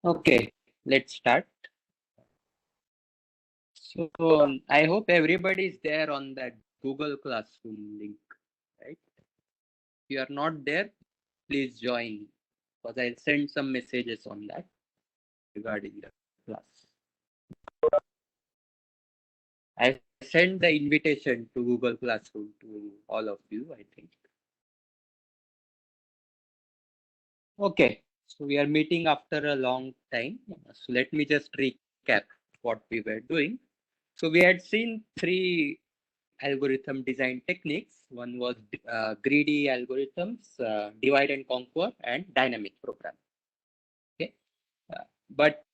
Okay, let's start. So I hope everybody is there on that Google Classroom link, right? If you are not there, please join because I'll send some messages on that regarding the class. I sent the invitation to Google Classroom to all of you, I think. Okay, so we are meeting after a long time. So let me just recap what we were doing. So we had seen three algorithm design techniques. One was greedy algorithms, divide and conquer, and dynamic programming. Okay, but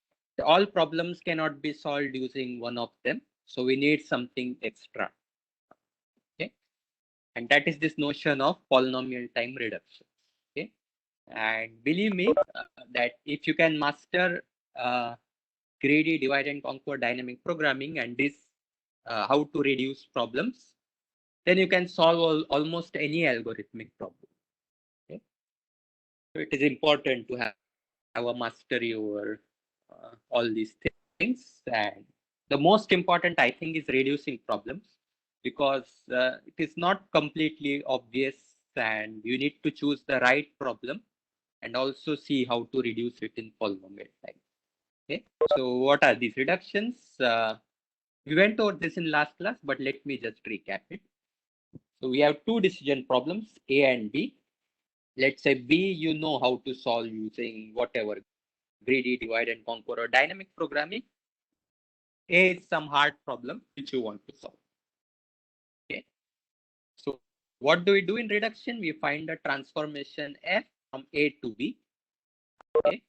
all problems cannot be solved using one of them. So we need something extra. Okay, and that is this notion of polynomial time reduction. Okay, and believe me that if you can master greedy, divide and conquer, dynamic programming, and this how to reduce problems, then you can solve almost any algorithmic problem. Okay? So it is important to have a mastery over all these things. And the most important, I think, is reducing problems because it is not completely obvious and you need to choose the right problem and also see how to reduce it in polynomial time. Okay, so what are these reductions? We went over this in last class, but let me just recap it. So we have two decision problems, A and B. Let's say B, you know how to solve using whatever greedy, divide and conquer or dynamic programming. A is some hard problem which you want to solve. Okay. So what do we do in reduction? We find a transformation F from A to B. Okay.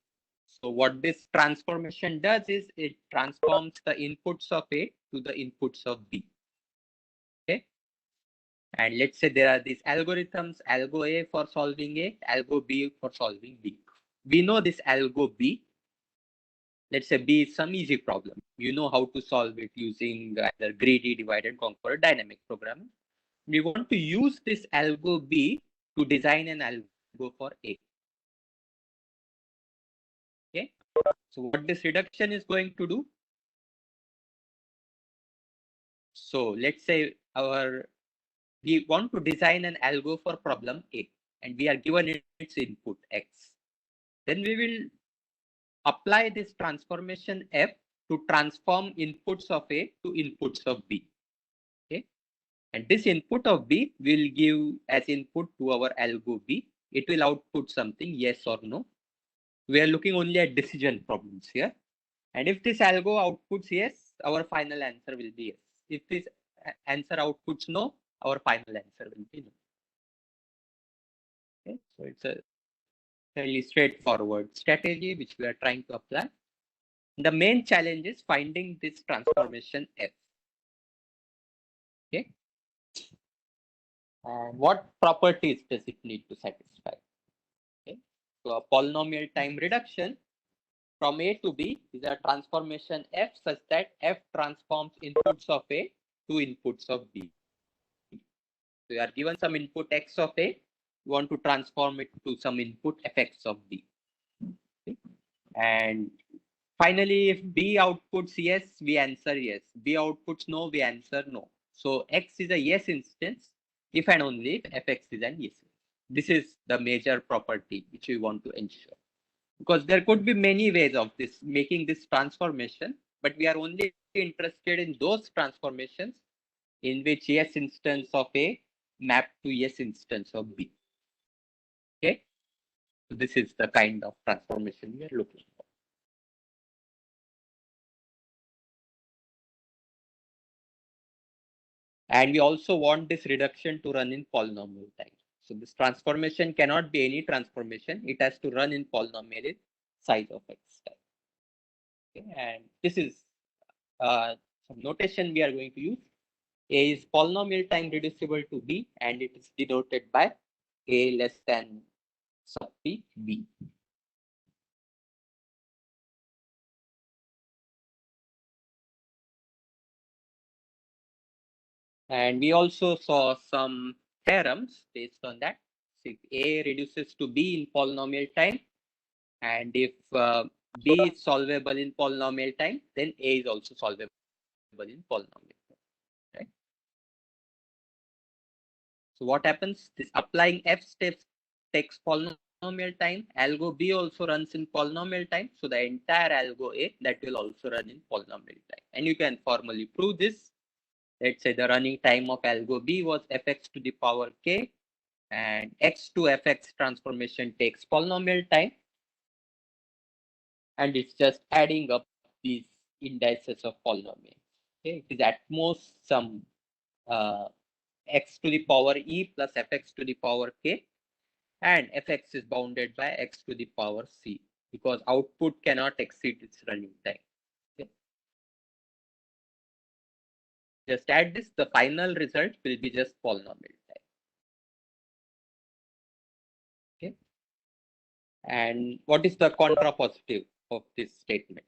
So what this transformation does is it transforms the inputs of A to the inputs of B. Okay. And let's say there are these algorithms, algo A for solving A, algo B for solving B. We know this algo B. Let's say B is some easy problem. You know how to solve it using either greedy, divide and conquer, or dynamic programming. We want to use this algo B to design an algo for A. Okay. So what this reduction is going to do? So let's say we want to design an algo for problem A, and we are given its input X. Then we will apply this transformation F to transform inputs of A to inputs of B. Okay. And this input of B will give as input to our algo B. It will output something, yes or no. We are looking only at decision problems here. And if this algo outputs yes, our final answer will be yes. If this answer outputs no, our final answer will be no. Okay. So it's a fairly straightforward strategy which we are trying to apply. The main challenge is finding this transformation F. Okay. And what properties does it need to satisfy? Okay. So a polynomial time reduction from A to B is a transformation F such that F transforms inputs of A to inputs of B. So you are given some input X of A, you want to transform it to some input Fx of B. Okay. And finally, if B outputs yes, we answer yes. B outputs no, we answer no. So X is a yes instance if and only if Fx is an yes. This is the major property which we want to ensure. Because there could be many ways of this making this transformation, but we are only interested in those transformations in which yes instance of A map to yes instance of B. Okay, so this is the kind of transformation we are looking for. And we also want this reduction to run in polynomial time. So this transformation cannot be any transformation. It has to run in polynomial size of X time. Okay. And this is some notation we are going to use. A is polynomial time reducible to B, and it is denoted by A less than sub P B. And we also saw some theorems based on that. So if A reduces to B in polynomial time, and if B is solvable in polynomial time, then A is also solvable in polynomial time. Right? So what happens? This applying F steps takes polynomial time. Algo B also runs in polynomial time. So the entire algo A that will also run in polynomial time. And you can formally prove this. Let's say the running time of algo B was fx to the power k, and x to fx transformation takes polynomial time, and it's just adding up these indices of polynomials. Okay, it is at most some uh, x to the power e plus fx to the power k, and fx is bounded by x to the power c because output cannot exceed its running time. Okay. Just add this, the final result will be just polynomial time. Okay. And what is the contrapositive of this statement?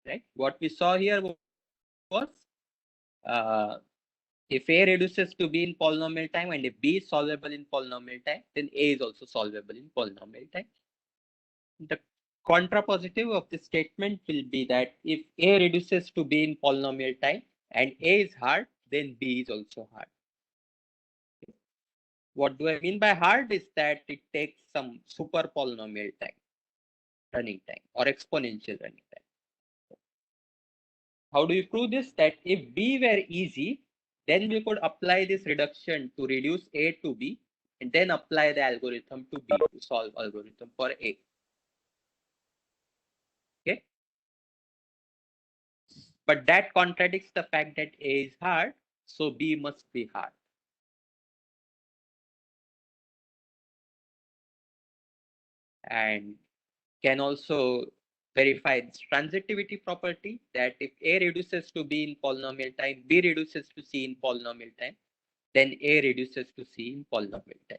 Right. What we saw here was uh, if A reduces to B in polynomial time and if B is solvable in polynomial time, then A is also solvable in polynomial time. The contrapositive of this statement will be that if A reduces to B in polynomial time and A is hard, then B is also hard. What do I mean by hard is that it takes some super polynomial time, running time, or exponential running time. How do you prove this? That if B were easy, then we could apply this reduction to reduce A to B and then apply the algorithm to B to solve algorithm for A. Okay. But that contradicts the fact that A is hard, so B must be hard. And can also verify its transitivity property that if A reduces to B in polynomial time, B reduces to C in polynomial time, then A reduces to C in polynomial time.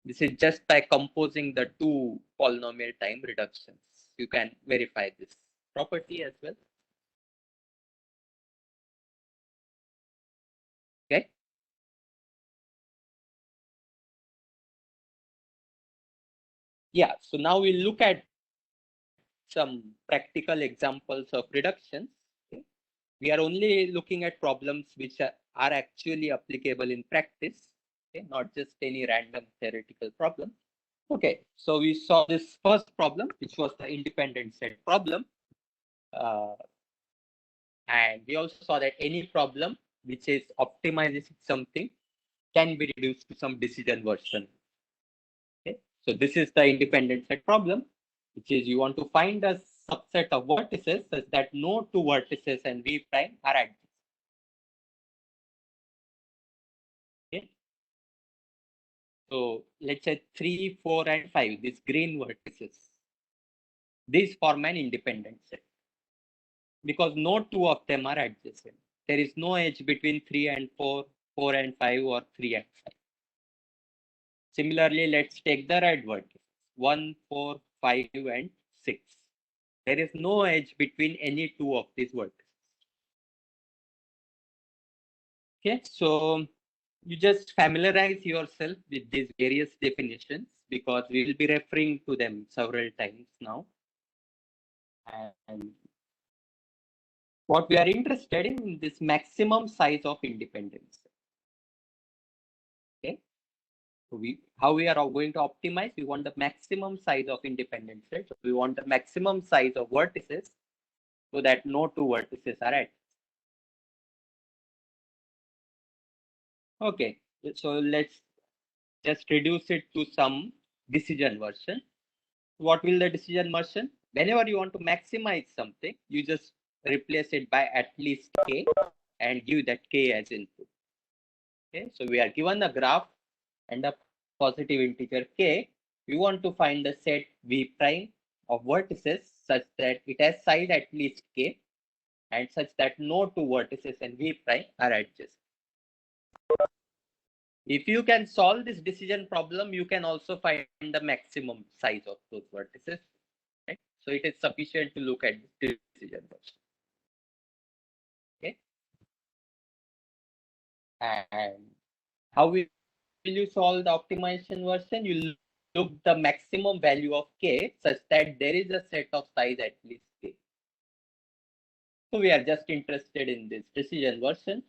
This is just by composing the two polynomial time reductions. You can verify this property as well. Okay. Yeah. So now we'll look at some practical examples of reductions. Okay. We are only looking at problems which are actually applicable in practice, okay, not just any random theoretical problem. Okay, so we saw this first problem, which was the independent set problem. Uh, and we also saw that any problem which is optimizing something can be reduced to some decision version. Okay, so this is the independent set problem, which is you want to find a subset of vertices such that no two vertices and V prime are adjacent. Okay. So let's say 3, 4, and 5, these green vertices, these form an independent set because no two of them are adjacent. There is no edge between 3 and 4, 4 and 5, or 3 and 5. Similarly, let's take the red vertices 1, 4, 5, and 6. There is no edge between any two of these vertices. Okay, so you just familiarize yourself with these various definitions because we will be referring to them several times now. And what we are interested in this maximum size of independence. Okay, so how we are going to optimize? We want the maximum size of independent set. So we want the maximum size of vertices so that no two vertices are at. Okay, so let's just reduce it to some decision version. What will the decision version? Whenever you want to maximize something, you just replace it by at least k and give that k as input. Okay, so we are given a graph and a positive integer k. We want to find the set v prime of vertices such that it has side at least k and such that no two vertices and v prime are adjacent. If you can solve this decision problem, you can also find the maximum size of those vertices. Right? So it is sufficient to look at this decision version. Okay. And how will you solve the optimization version? You took the maximum value of k such that there is a set of size at least k. So we are just interested in this decision version.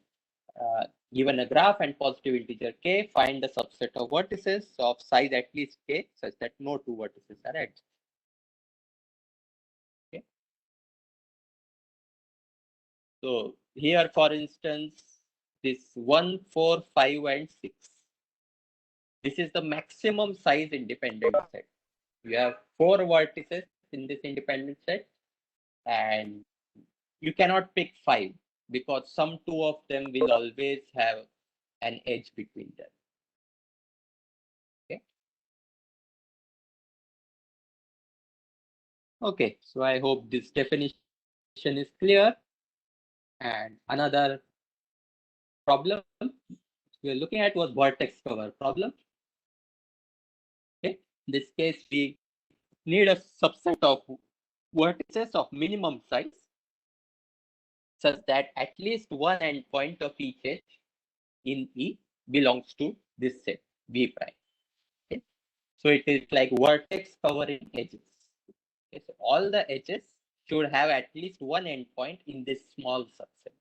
Given a graph and positive integer k, find the subset of vertices of size at least k such that no two vertices are adjacent. Okay. So here, for instance, this 1, 4, 5, and 6. This is the maximum size independent set. You have 4 vertices in this independent set, and you cannot pick 5 because some 2 of them will always have an edge between them. Okay. Okay, so I hope this definition is clear. And another problem we are looking at was vertex cover problem. Okay. In this case, we need a subset of vertices of minimum size such that at least one endpoint of each edge in E belongs to this set V prime. Okay. So it is like vertex covering edges. Okay. So all the edges should have at least one endpoint in this small subset.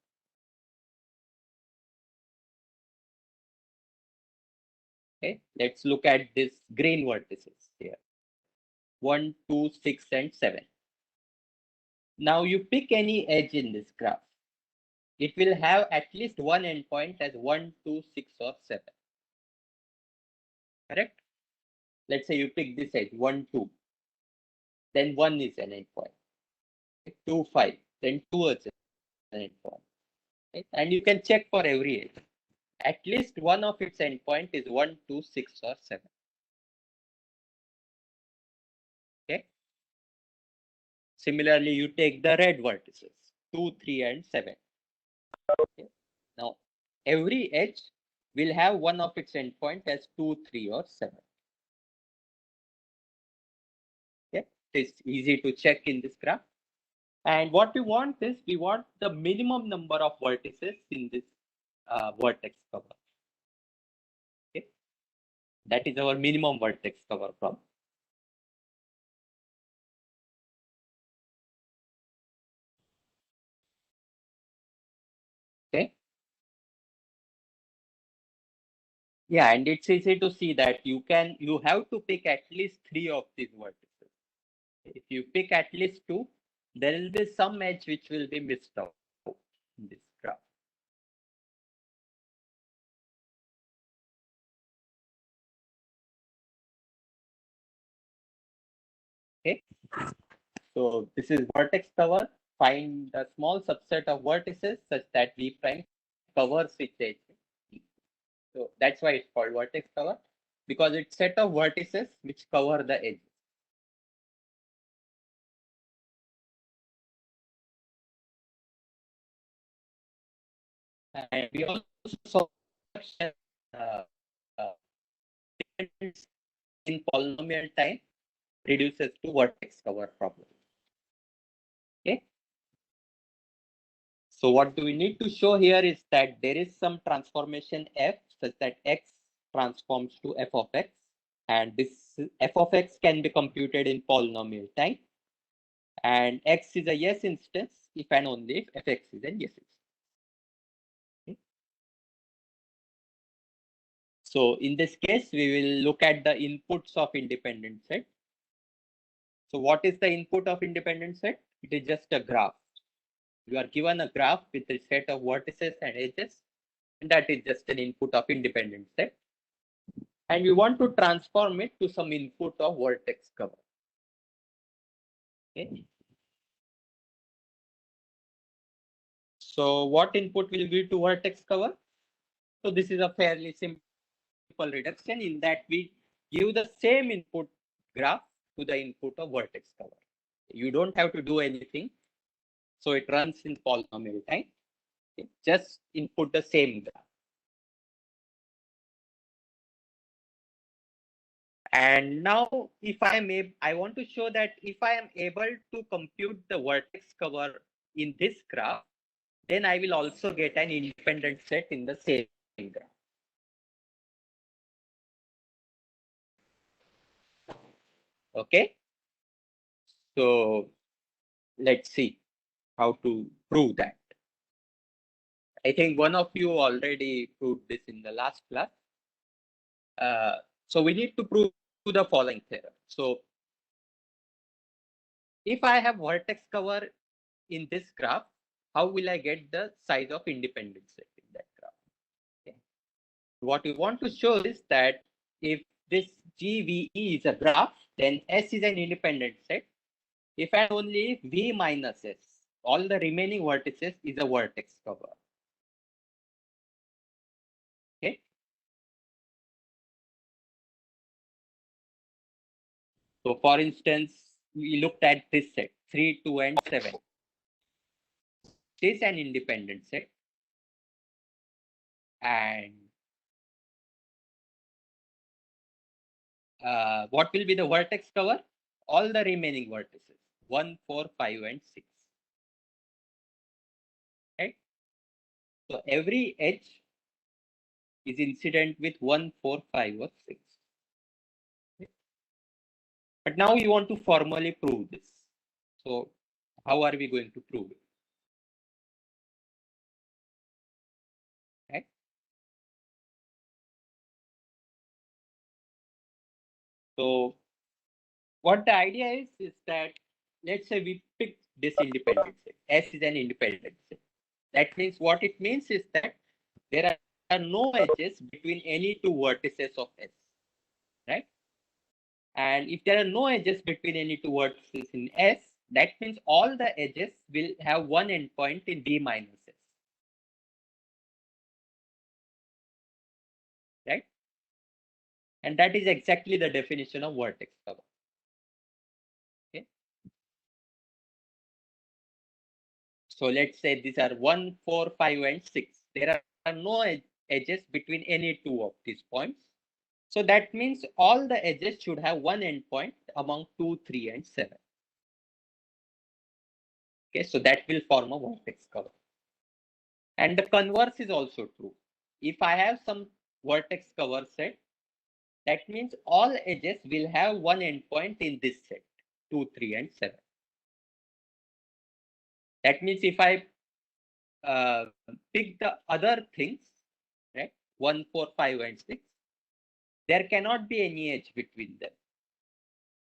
Okay. Let's look at this green vertices here. 1, 2, 6, and 7. Now you pick any edge in this graph. It will have at least one endpoint as 1, 2, 6, or 7. Correct? Let's say you pick this edge 1, 2. Then 1 is an endpoint. 2, 5. Then 2 is an endpoint. Right? And you can check for every edge. At least one of its endpoint is 1, 2, 6, or 7. Okay. Similarly, you take the red vertices 2, 3, and 7. Okay. Now, every edge will have one of its endpoint as 2, 3, or 7. Okay. It's easy to check in this graph. And what we want is we want the minimum number of vertices in this vertex cover. Okay. That is our minimum vertex cover problem. Okay. Yeah, and it's easy to see that you have to pick at least 3 of these vertices. If you pick at least 2, there will be some edge which will be missed out in this graph. Okay. So this is vertex cover. Find a small subset of vertices such that V prime covers its edge. So that's why it's called vertex cover, because it's set of vertices which cover the edge. And we also saw uh, uh, in polynomial time reduces to vertex cover problem. Okay. So what do we need to show here is that there is some transformation f such that x transforms to f of x, and this f of x can be computed in polynomial time, and x is a yes instance if and only if fx is a yes instance. Okay. So in this case, we will look at the inputs of independent set. So what is the input of independent set? It is just a graph. You are given a graph with a set of vertices and edges, and that is just an input of independent set. And we want to transform it to some input of vertex cover. Okay. So what input will be to vertex cover? So this is a fairly simple reduction in that we give the same input graph to the input of vertex cover. You don't have to do anything. So it runs in polynomial time. Okay. Just input the same graph. And now if I want to show that if I am able to compute the vertex cover in this graph, then I will also get an independent set in the same graph. Okay, so let's see how to prove that. I think one of you already proved this in the last class. So we need to prove the following theorem. So if I have vertex cover in this graph, how will I get the size of independent set in that graph? Okay. What we want to show is that if this GVE is a graph, then S is an independent set. If and only if V minus S, all the remaining vertices is a vertex cover. Okay. So for instance, we looked at this set 3, 2, and 7. This is an independent set. And what will be the vertex cover? All the remaining vertices 1, 4, 5, and 6. Right? So every edge is incident with 1, 4, 5, or 6. Okay? But now you want to formally prove this. So how are we going to prove it? Right? So what the idea is that let's say we pick this independent set. S is an independent set. That means what it means is that there are no edges between any two vertices of S. Right? And if there are no edges between any two vertices in S, that means all the edges will have one endpoint in B minus S. Right? And that is exactly the definition of vertex cover. Okay. So let's say these are 1, 4, 5, and 6. There are no edges between any two of these points. So that means all the edges should have one endpoint among 2, 3, and 7. Okay, so that will form a vertex cover. And the converse is also true. If I have some vertex cover set, that means all edges will have one endpoint in this set, 2, 3, and 7. That means if I pick the other things, right, 1, 4, 5, and 6, there cannot be any edge between them.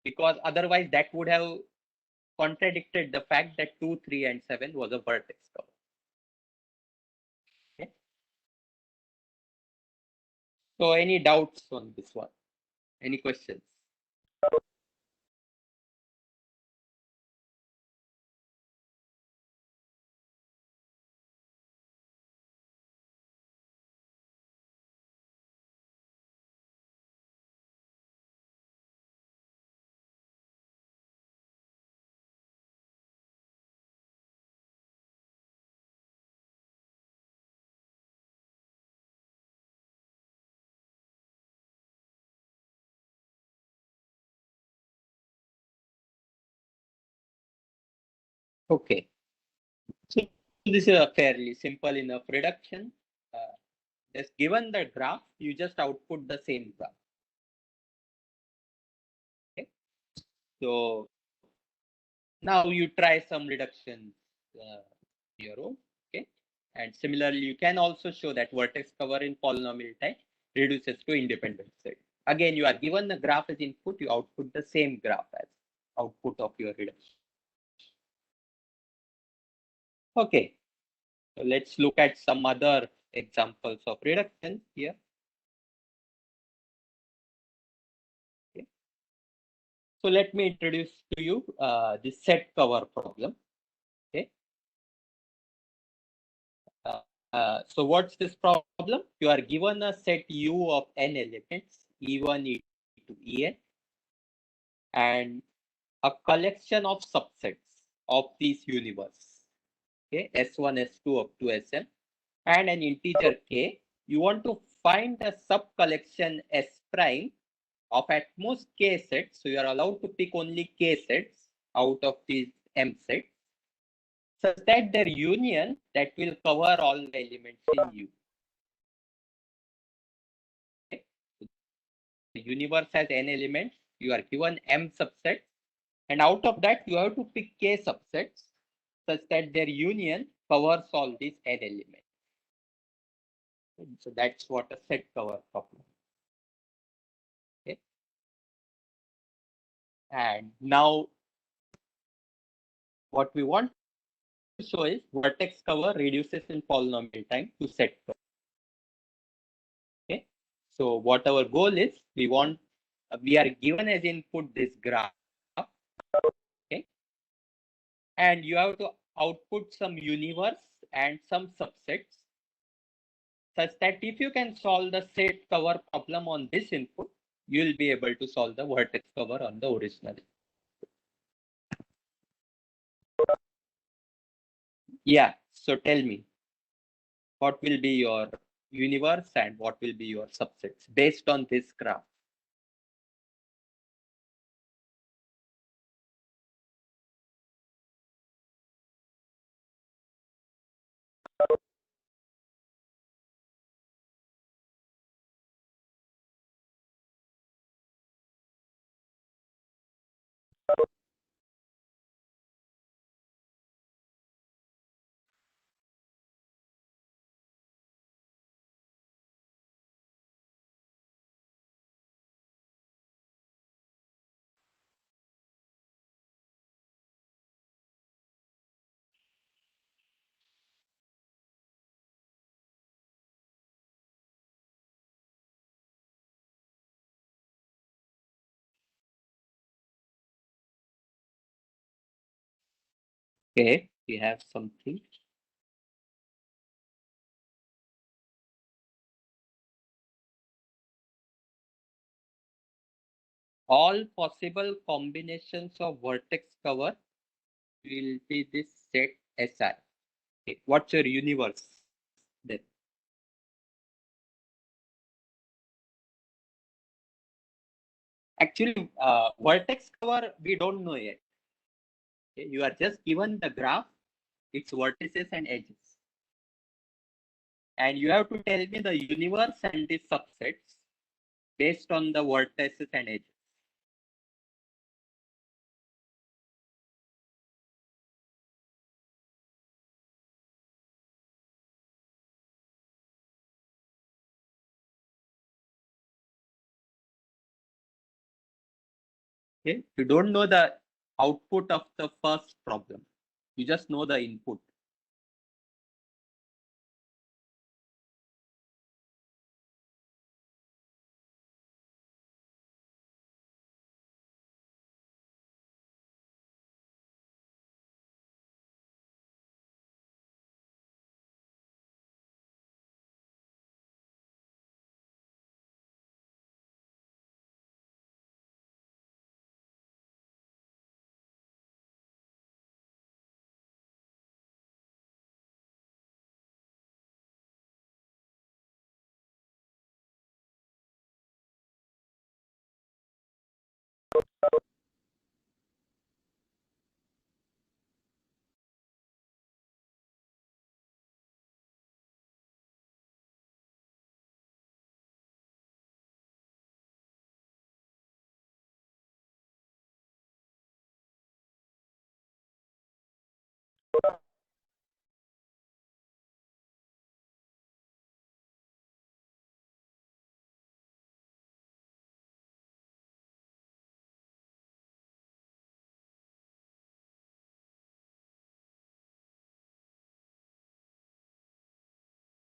Because otherwise that would have contradicted the fact that 2, 3, and 7 was a vertex cover. Okay. So any doubts on this one? Any questions? Okay. So this is a fairly simple enough reduction. Just given the graph, you just output the same graph. Okay. So now you try some reductions your own. Okay. And similarly, you can also show that vertex cover in polynomial type reduces to independent set. Again, you are given the graph as input, you output the same graph as output of your reduction. Okay. So let's look at some other examples of reduction here. Okay. So let me introduce to you the set cover problem. Okay. So what's this problem? You are given a set U of n elements, E1, E2, En, and a collection of subsets of this universe. Okay, S1, S2 up to Sn, and an integer k. You want to find a sub collection S prime of at most k sets. So you are allowed to pick only k sets out of these M sets, such that their union that will cover all the elements in U. Okay. So the universe has n elements. You are given M subsets, and out of that, you have to pick K subsets such that their union covers all these N elements. So that's what a set cover problem. Okay. And now what we want to show is vertex cover reduces in polynomial time to set cover. Okay. So what our goal is, we are given as input this graph. Okay. And you have to output some universe and some subsets such that if you can solve the set cover problem on this input, you will be able to solve the vertex cover on the original. Yeah, so tell me, what will be your universe and what will be your subsets based on this graph? Okay, we have something. All possible combinations of vertex cover will be this set Si. Okay, what's your universe then? Actually, vertex cover we don't know yet. Okay, you are just given the graph, its vertices and edges, and you have to tell me the universe and the subsets based on the vertices and edges. Okay, you don't know the output of the first problem. You just know the input.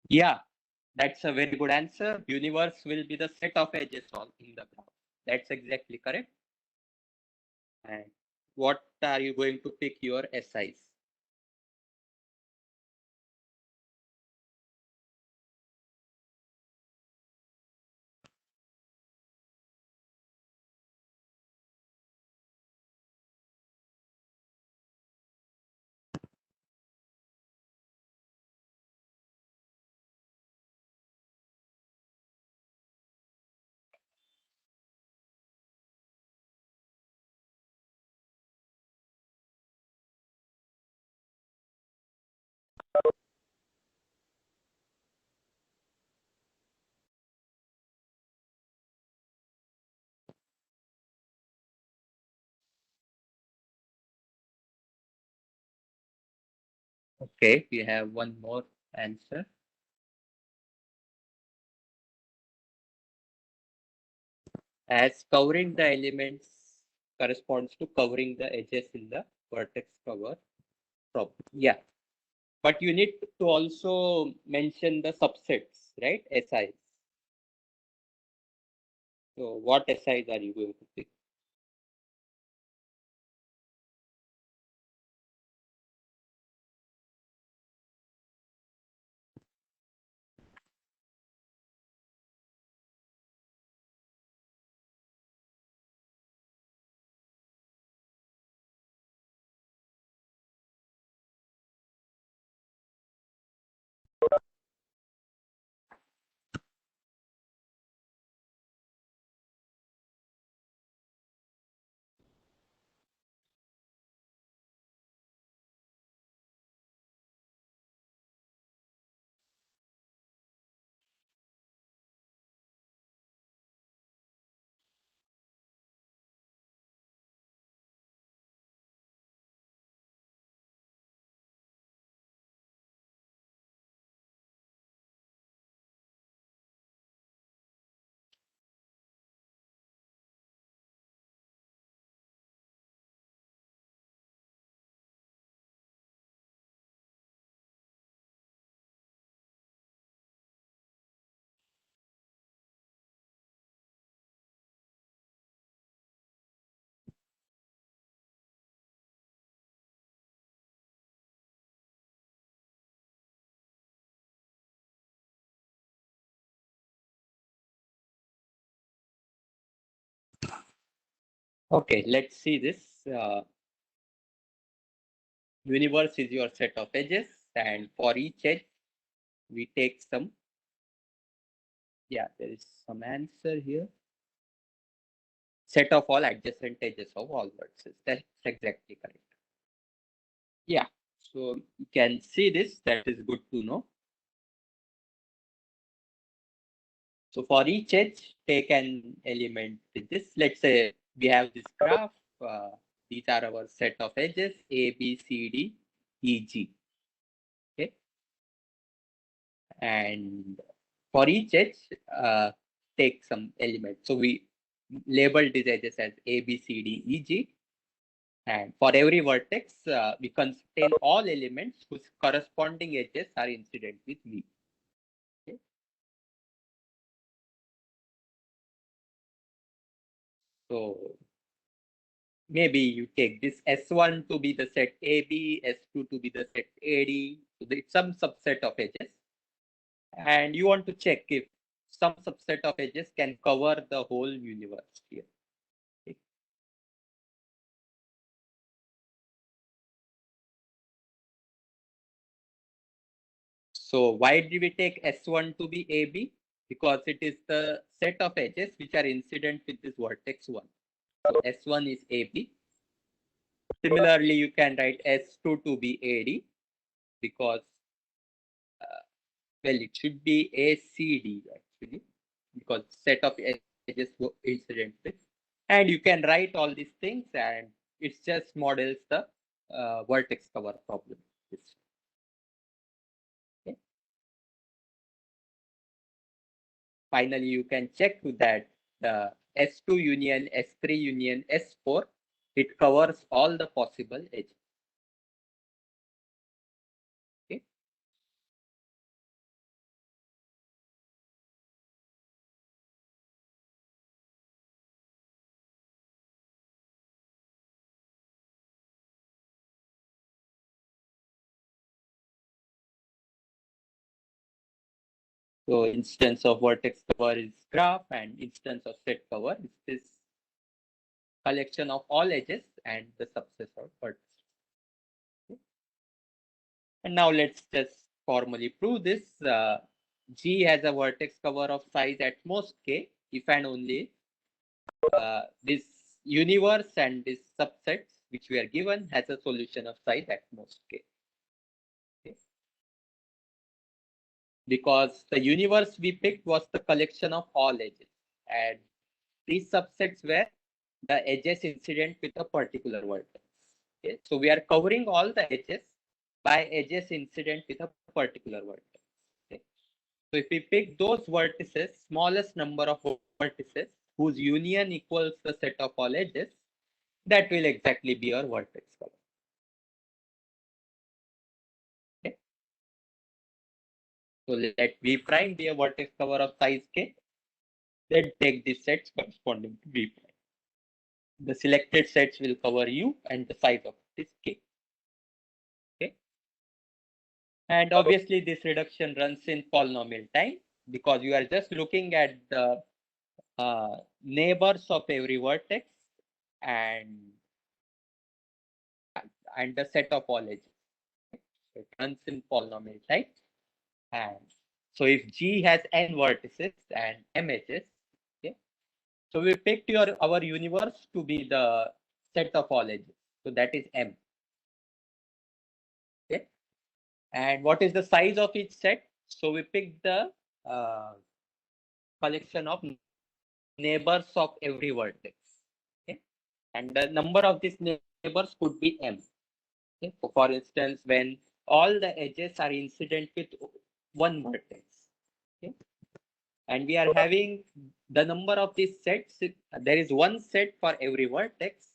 Yeah, that's a very good answer. Universe will be the set of edges all in the graph. That's exactly correct. And what are you going to pick your SIs? Okay, we have one more answer. As covering the elements corresponds to covering the edges in the vertex cover problem. Yeah, but you need to also mention the subsets, right? SIs. So what SIs are you going to pick? Okay, let's see this. Universe is your set of edges, and for each edge, we take some. Yeah, there is some answer here. Set of all adjacent edges of all vertices. That's exactly correct. Yeah, so you can see this. That is good to know. So for each edge, take an element with this. Let's say we have this graph. Uh, these are our set of edges A, B, C, D, E, G. Okay, and for each edge, take some element. So we label these edges as A, B, C, D, E, G. And for every vertex, we contain all elements whose corresponding edges are incident with V. Okay. So maybe you take this S1 to be the set AB, S2 to be the set AD. So it's some subset of edges. And you want to check if some subset of edges can cover the whole universe here. Okay. So why did we take S1 to be AB? Because it is the set of edges which are incident with this vertex 1. So S1 is AB. Similarly, you can write S2 to be AD because, well, it should be ACD actually because set of edges were incident with. And you can write all these things and it just models the vertex cover problem. Okay. Finally, you can check that the S2 union, S3 union, S4, it covers all the possible edges. Okay. So instance of vertex cover is graph and instance of set cover is this collection of all edges and the subset of vertices. Okay. And now let's just formally prove this. G has a vertex cover of size at most k if and only this universe and this subsets which we are given has a solution of size at most k. Okay. Because the universe we picked was the collection of all edges and these subsets were the edges incident with a particular vertex. Okay. So we are covering all the edges by edges incident with a particular vertex. Okay. So if we pick those vertices, smallest number of vertices whose union equals the set of all edges, that will exactly be our vertex cover. Okay. So let V prime be a vertex cover of size k. Then take the sets corresponding to V prime. The selected sets will cover U and the size of it is k. Okay. And obviously this reduction runs in polynomial time because you are just looking at the neighbors of every vertex and the set of all edges. So it runs in polynomial type. And so if G has n vertices and m edges, okay, so we picked our universe to be the set of all edges. So that is M. Okay. And what is the size of each set? So we picked the collection of neighbors of every vertex. Okay. And the number of these neighbors could be M. Okay. So for instance, when all the edges are incident with one vertex. Okay. And we are having the number of these sets. There is one set for every vertex.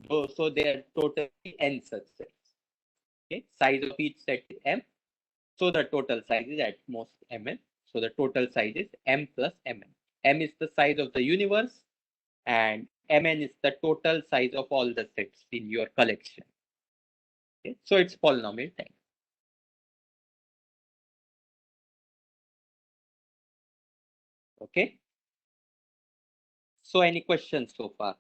So there are totally n such sets. Okay. Size of each set is M. So the total size is at most mn. So the total size is m plus mn. M is the size of the universe and mn is the total size of all the sets in your collection. Okay. So it's polynomial time. Okay. So any questions so far?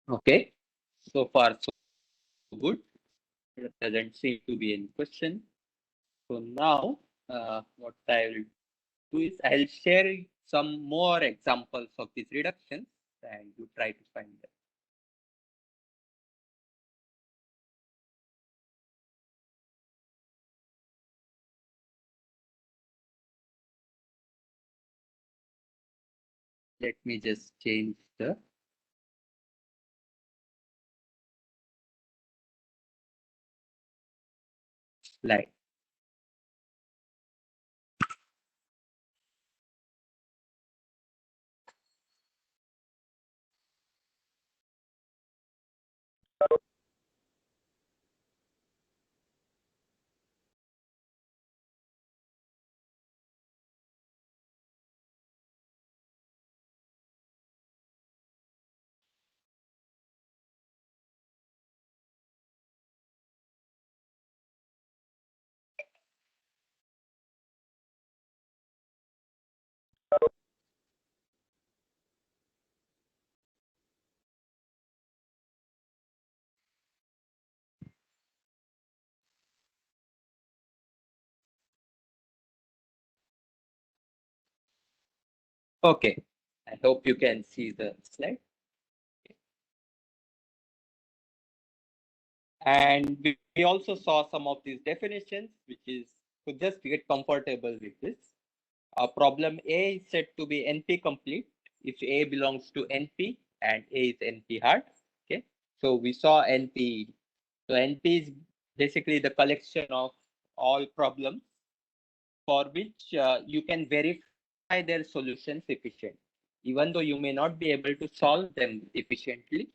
Okay. So far so good. There doesn't seem to be any question. So now what I will do is I'll share some more examples of these reductions and you try to find them. Let me just change the slide. Okay, I hope you can see the slide. And we also saw some of these definitions, which is to just get comfortable with this. Problem A is said to be NP complete if A belongs to NP and A is NP hard. Okay, so we saw NP. So NP is basically the collection of all problems for which you can verify their solutions efficiently. Even though you may not be able to solve them efficiently,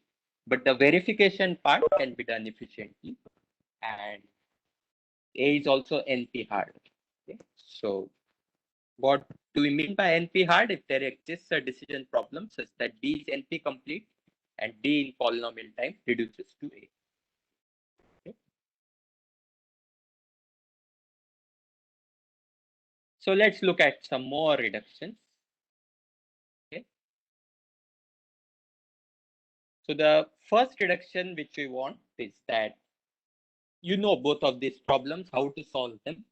but the verification part can be done efficiently. And A is also NP hard. Okay? So what do we mean by NP hard? If there exists a decision problem such that D is NP complete and D in polynomial time reduces to A. Okay? So let's look at some more reductions. Okay. So the first reduction which we want is that both of these problems, how to solve them.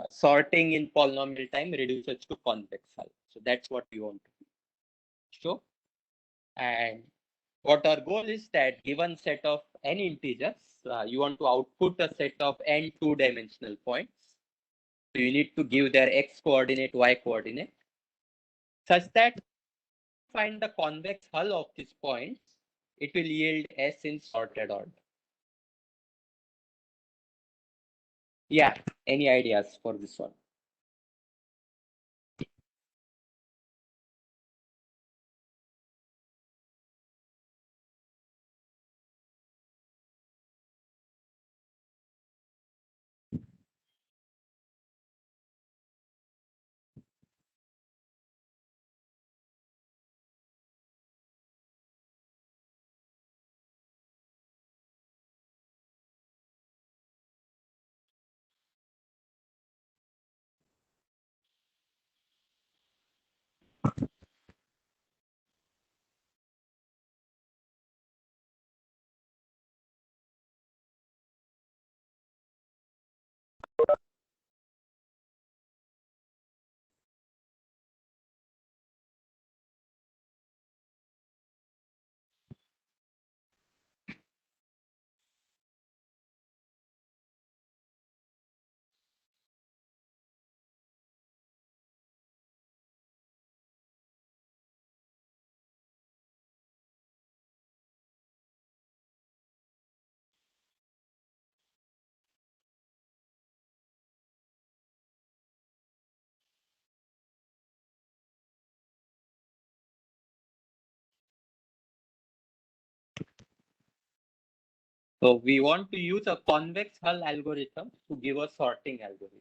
Sorting in polynomial time reduces to convex hull. So that's what we want to show. And what our goal is that given set of n integers, you want to output a set of n two-dimensional points. So you need to give their x coordinate, y coordinate, such that find the convex hull of these points, it will yield S in sorted order. Yeah, any ideas for this one? So we want to use a convex hull algorithm to give a sorting algorithm.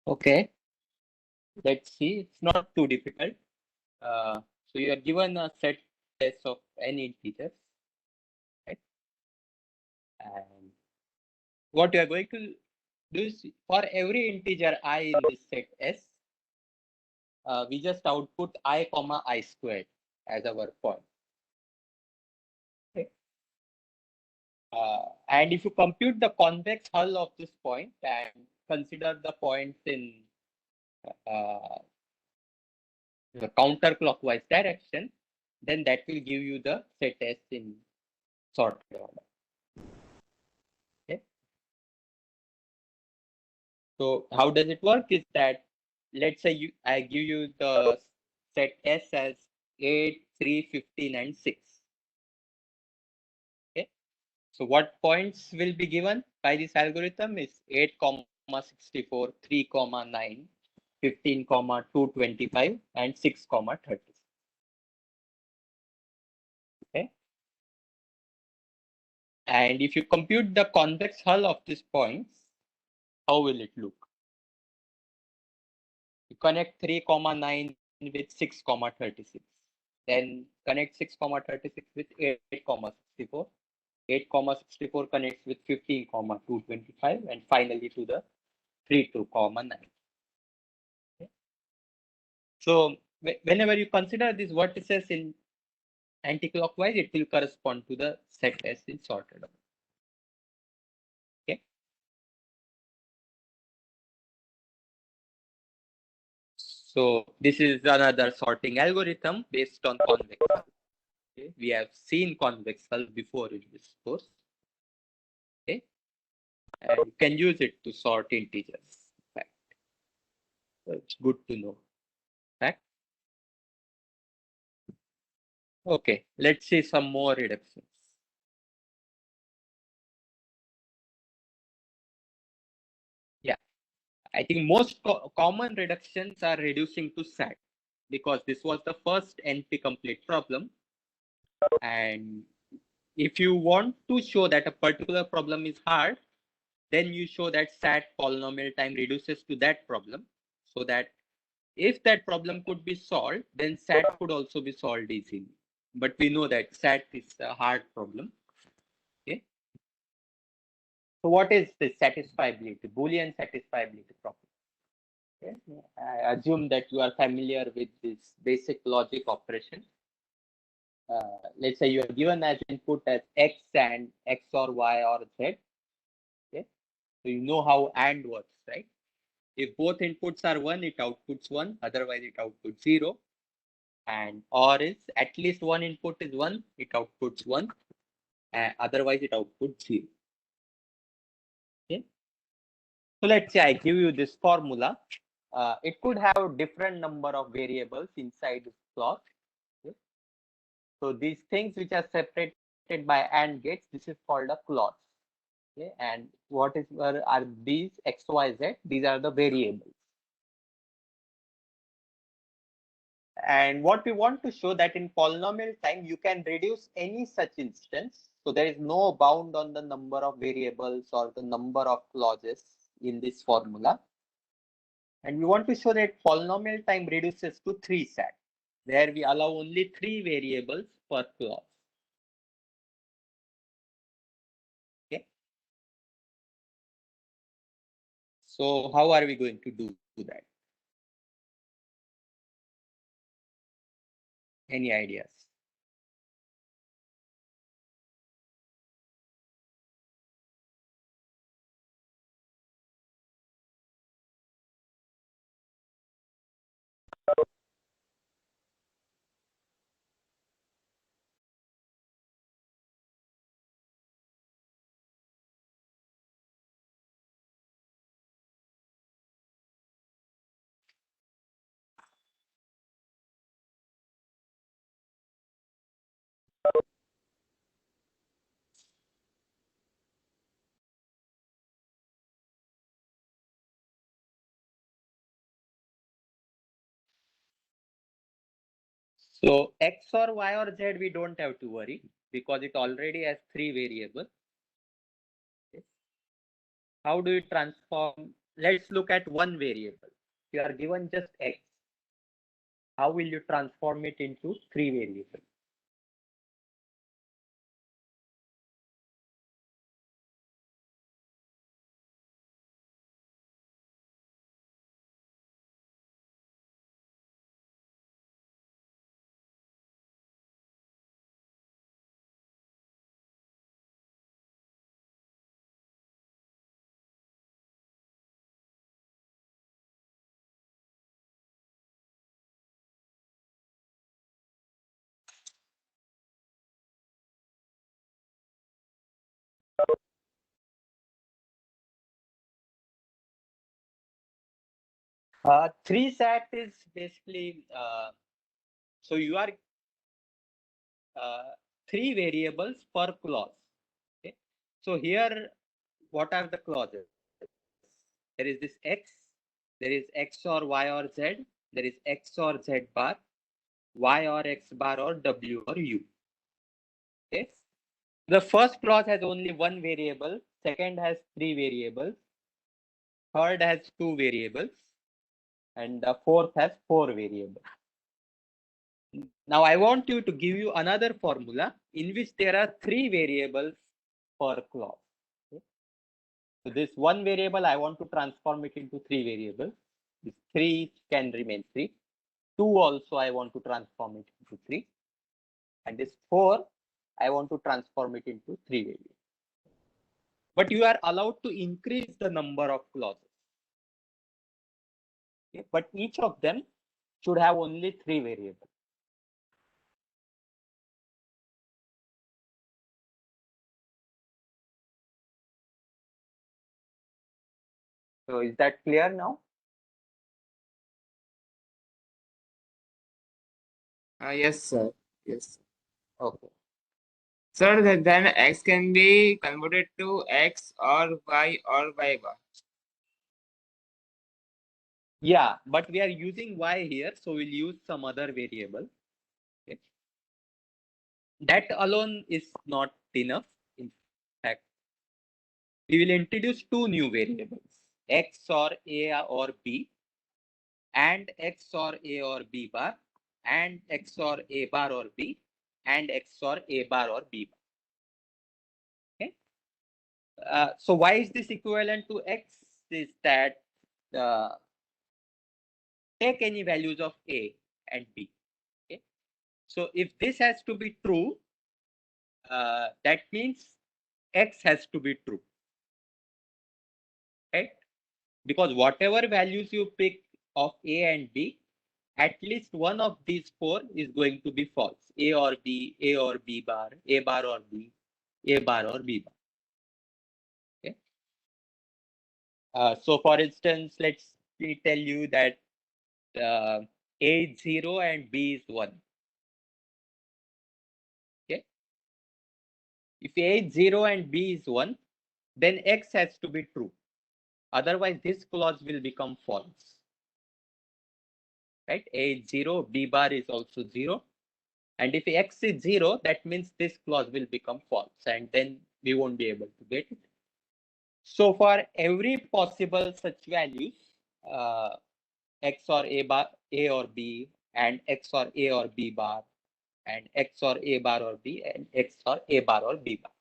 Okay, let's see. It's not too difficult. So you are given a set S of n integers, right? And what you are going to do is for every integer I in this set S, we just output I comma I squared as our point. Okay. And if you compute the convex hull of this point and consider the points in uh, the counterclockwise direction, then that will give you the set S in sorted order. Okay. So how does it work is that, let's say I give you the set S as 8, 3, 15, and 6. Okay. So what points will be given by this algorithm is 8, 64, 3, 9, 15, 225, and 6, 30. Okay. And if you compute the convex hull of these points, how will it look? You connect 3, 9 with 6, 36. Then connect 6, 36 with 8, 64. 8, 64 connects with 15, 225, and finally to the 3, 2, 9. Okay. So whenever you consider these vertices in anticlockwise, it will correspond to the set S in sorted order. Okay. So this is another sorting algorithm based on convex hull. Okay. We have seen convex hull before in this course. Okay. And you can use it to sort integers. Fact. So it's good to know. Fact. Okay. Let's see some more reductions. Yeah. I think most common reductions are reducing to SAT because this was the first NP complete problem. And if you want to show that a particular problem is hard, then you show that SAT polynomial time reduces to that problem, so that if that problem could be solved, then SAT could also be solved easily. But we know that SAT is a hard problem. Okay. So what is the satisfiability, Boolean satisfiability problem? Okay. I assume that you are familiar with this basic logic operation. Let's say you are given as input as X and X or Y or Z. Okay. So you know how AND works, right? If both inputs are 1, it outputs 1, otherwise it outputs 0. And OR is at least one input is 1, it outputs 1, otherwise it outputs 0. Okay. So let's say I give you this formula. It could have different number of variables inside this clause. Okay. So these things which are separated by AND gates, this is called a clause. Okay. And what is are these X, Y, Z? These are the variables. And what we want to show that in polynomial time, you can reduce any such instance. So there is no bound on the number of variables or the number of clauses in this formula. And we want to show that polynomial time reduces to 3 SAT, where we allow only 3 variables per clause. So how are we going to do that? Any ideas? So X or Y or Z, we don't have to worry because it already has three variables. How do you transform? Let's look at one variable. You are given just X. How will you transform it into three variables? Three sat is basically so you are uh, three variables per clause. Okay. So here, what are the clauses? There is this X, there is X or Y or Z, there is X or Z bar, Y or X bar or W or U. Okay. The first clause has only one variable, second has three variables, third has two variables, and the fourth has four variables. Now I want you to give you another formula in which there are three variables per clause. Okay. So this one variable, I want to transform it into three variables. This three can remain three. Two also I want to transform it into three. And this four, I want to transform it into three variables. But you are allowed to increase the number of clauses. Okay. But each of them should have only three variables. So is that clear now? Yes, sir. Yes. Okay. Sir, then x can be converted to x or y bar. Yeah, but we are using y here, so we'll use some other variable. Okay. That alone is not enough. In fact, we will introduce two new variables, x or a or b, and x or a or b bar, and x or a bar or b, and x or a bar or b bar. Okay. So why is this equivalent to x? Is that uh, take any values of a and b. Okay. So if this has to be true, that means x has to be true, right? Because whatever values you pick of a and b, at least one of these four is going to be false. A or b, A or b bar, A bar or b, A bar or b bar. Okay. So for instance, let's me tell you that a is 0 and b is 1. Okay. If a is 0 and b is 1, then x has to be true. Otherwise, this clause will become false. Right? A is 0, b bar is also 0. And if x is 0, that means this clause will become false. And then we won't be able to get it. So for every possible such values, uh, x or a bar, a or b, and x or a or b bar, and x or a bar or b, and x or a bar or b bar.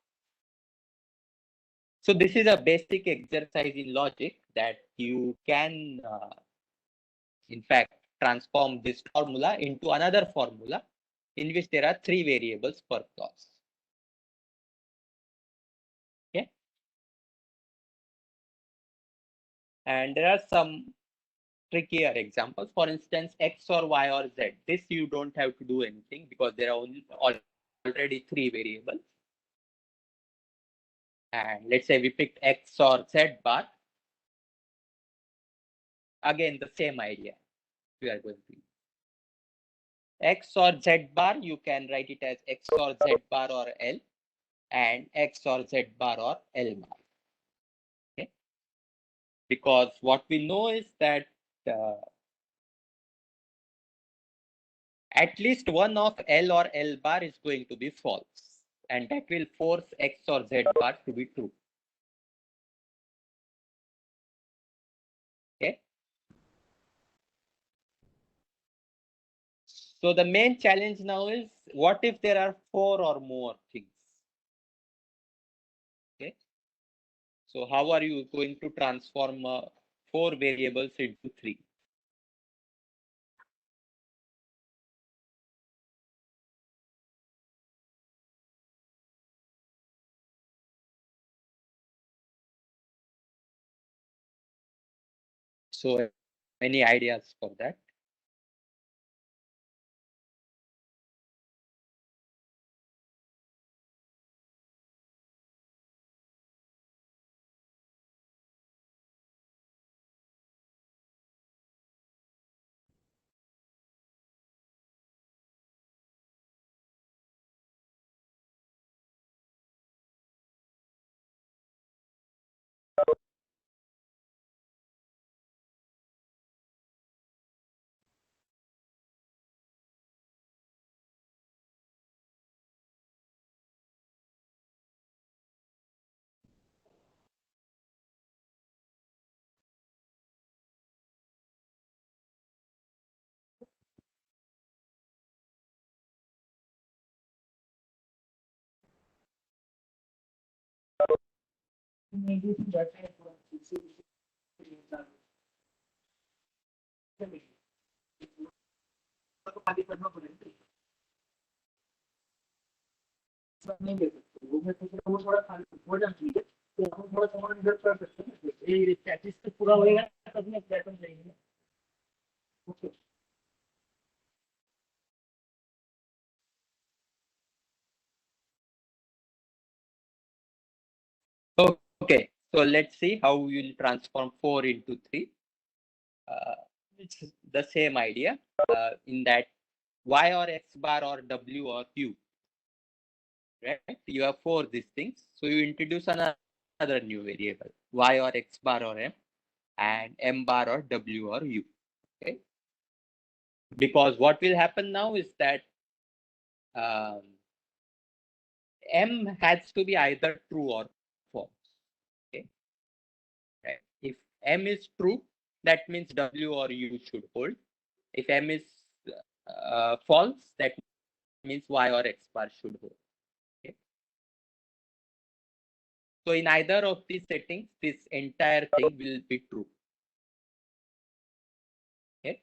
So this is a basic exercise in logic that you can, in fact, transform this formula into another formula in which there are three variables per clause. Okay. And there are some trickier examples. For instance, X or Y or Z. This you don't have to do anything because there are already three variables. And let's say we picked X or Z bar. Again, the same idea we are going to use. X or Z bar, you can write it as X or Z bar or L, and X or Z bar or L bar. Okay? Because what we know is that uh, at least one of L or L bar is going to be false, and that will force X or Z bar to be true. Okay. So the main challenge now is, what if there are four or more things? Okay. So how are you going to transform four variables into three? So any ideas for that? Okay, so let's see how we will transform 4 into 3. It's the same idea in that Y or X bar or W or U, right? You have four these things. So you introduce another new variable, Y or X bar or M, and M bar or W or U. Okay. Because what will happen now is that um, M has to be either true or false. Okay. Right. If M is true, that means W or U should hold. If M is false, that means Y or X bar should hold. Okay. So in either of these settings, this entire thing will be true. Okay.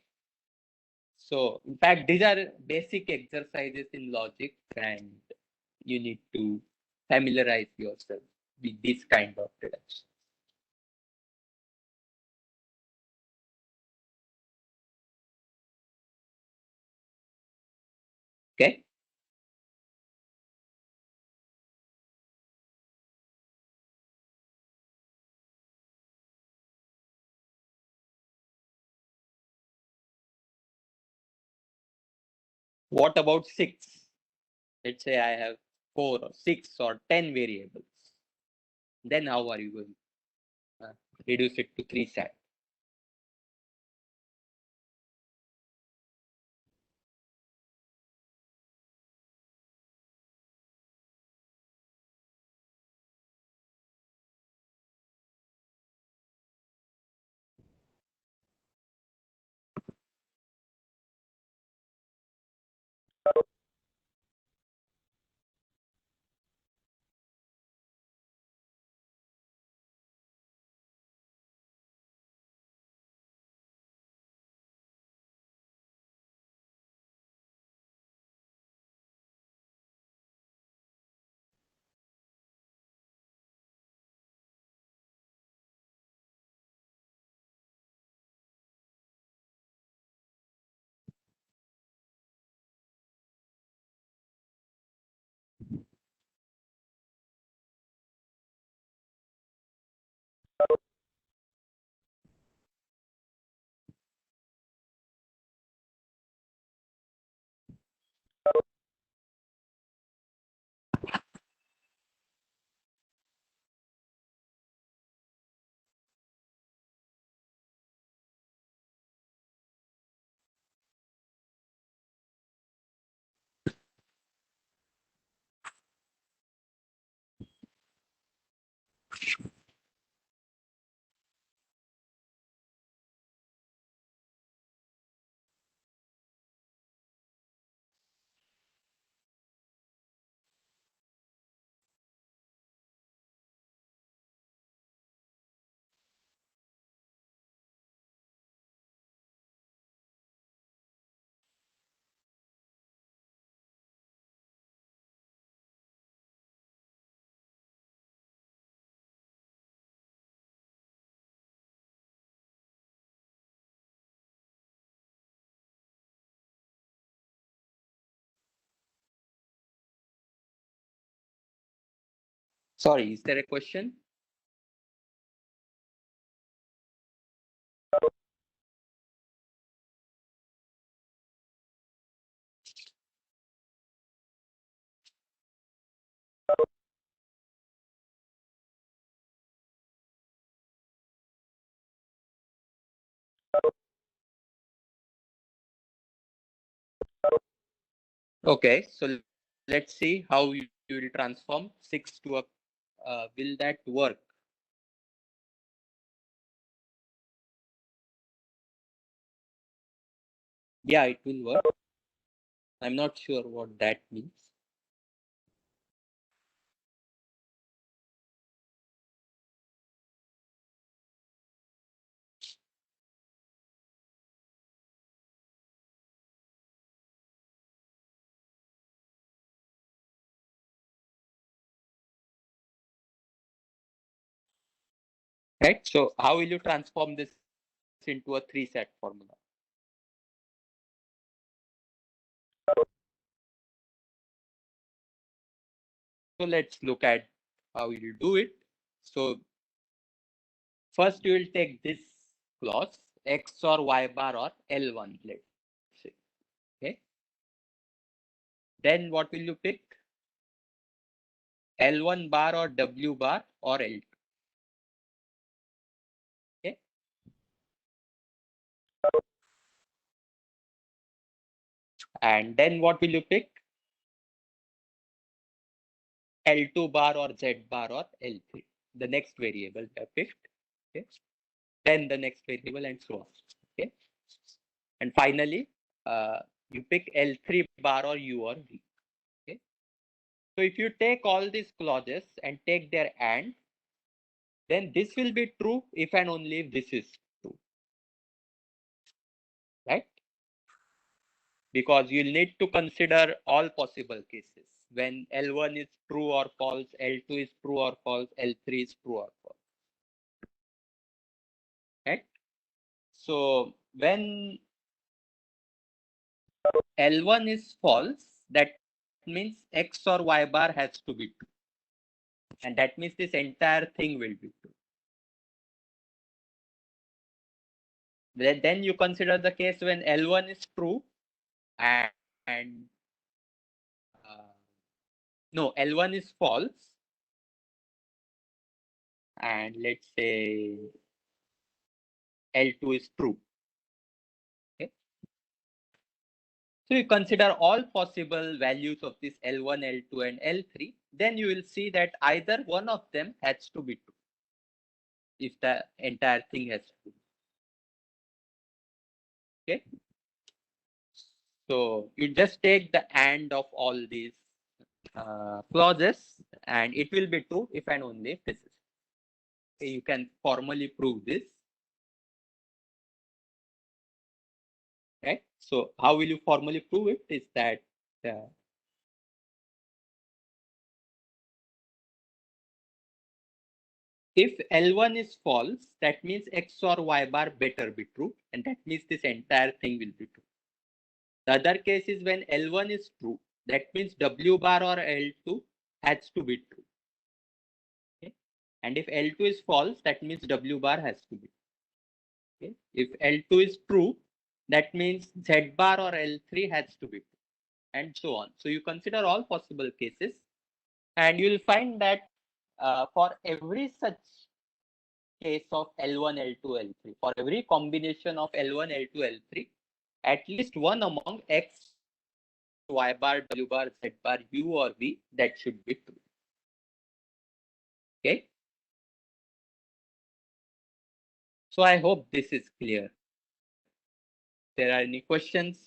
So in fact, these are basic exercises in logic, and you need to familiarize yourself with this kind of reduction. Okay. What about 6? Let's say I have 4 or 6 or 10 variables. Then how are you going to reduce it to 3 sat? Sorry, is there a question? Okay, so let's see how you will transform 6 to a, will that work? Yeah, it will work. I'm not sure what that means. Right? So how will you transform this into a 3-set formula? So let's look at how you do it. So first you will take this clause x or y bar or L1, let's say. Okay. Then what will you pick? L1 bar or W bar or L2. Okay. And then what will you pick? L2 bar or Z bar or L3. The next variable you have picked. Okay. Then the next variable and so on. Okay. And finally, you pick L3 bar or U or V. Okay. So if you take all these clauses and take their AND, then this will be true if and only if this is true, right? Because you'll need to consider all possible cases. When L1 is true or false, L2 is true or false, L3 is true or false, right? So when L1 is false, that means X or Y bar has to be true. And that means this entire thing will be true. Then you consider the case when L1 is true and, and no, L1 is false, and let's say L2 is true. Okay. So you consider all possible values of this L1, L2, and L3, then you will see that either one of them has to be true if the entire thing has to be. Okay. So you just take the AND of all these clauses and it will be true if and only if this is. Okay, you can formally prove this. Right? So how will you formally prove it is that if L1 is false, that means X or Y bar better be true, and that means this entire thing will be true. The other case is when L1 is true, that means W bar or L2 has to be true. Okay? And if L2 is false, that means W bar has to be true. Okay? If L2 is true, that means Z bar or L3 has to be true, and so on. So you consider all possible cases, and you will find that for every such case of L1, L2, L3, for every combination of L1, L2, L3, at least one among X, Y bar, W bar, Z bar, U or V, that should be true. Okay. So I hope this is clear. If there are any questions?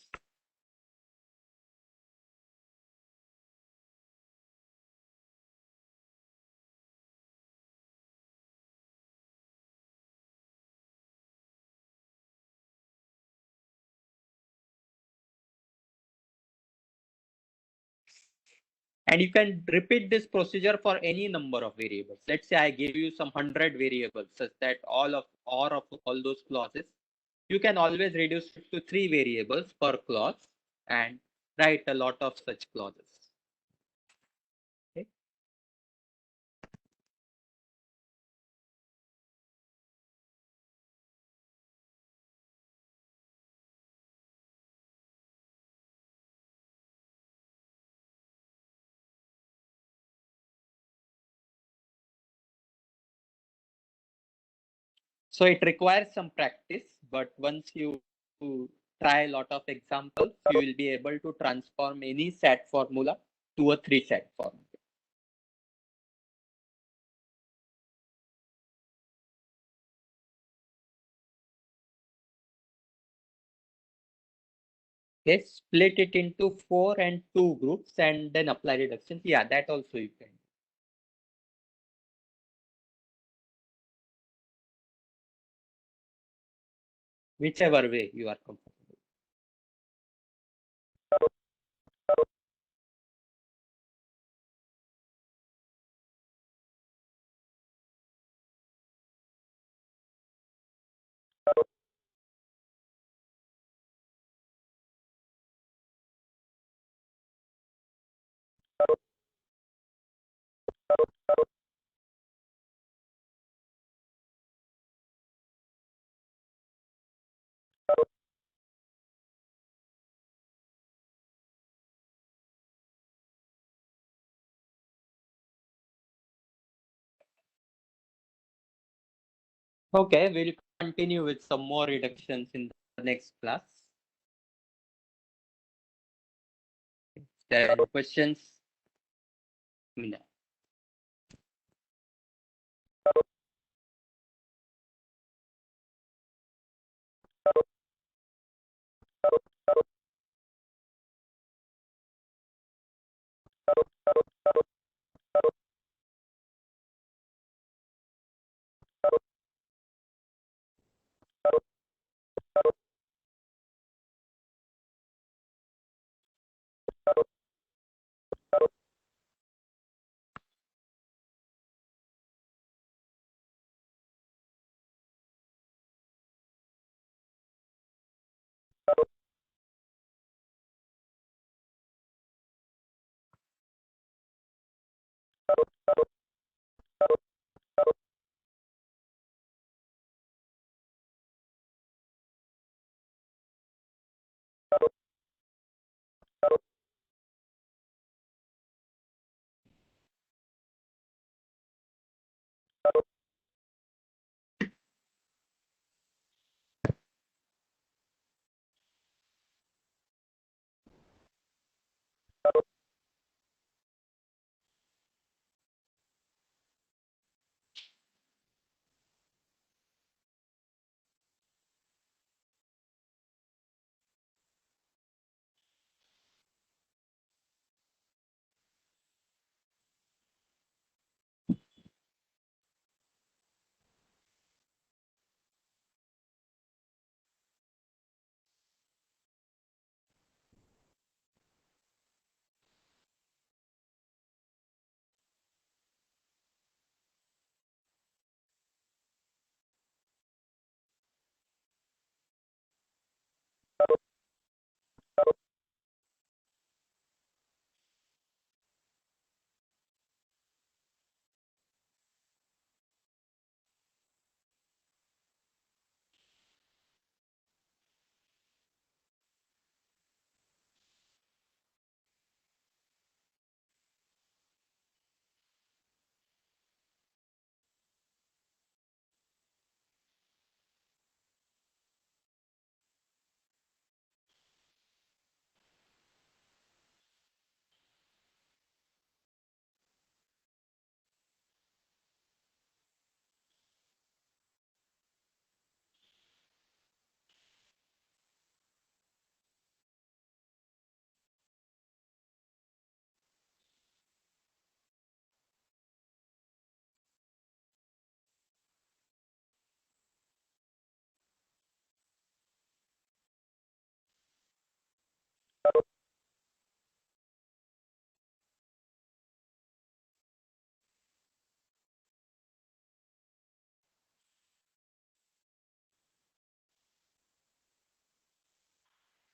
And you can repeat this procedure for any number of variables. Let's say I give you some 100 variables such that all those clauses, you can always reduce it to 3 variables per clause and write a lot of such clauses. Okay. So it requires some practice, but once you try a lot of examples, you will be able to transform any SAT formula to a 3 SAT formula. Okay, split it into 4 and 2 groups and then apply reductions. Yeah, that also you can. Whichever way you are comfortable. Okay, we'll continue with some more reductions in the next class. If there are any questions, let me know.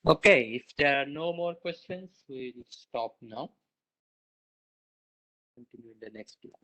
Okay, if there are no more questions, we'll stop now. Continue in the next class.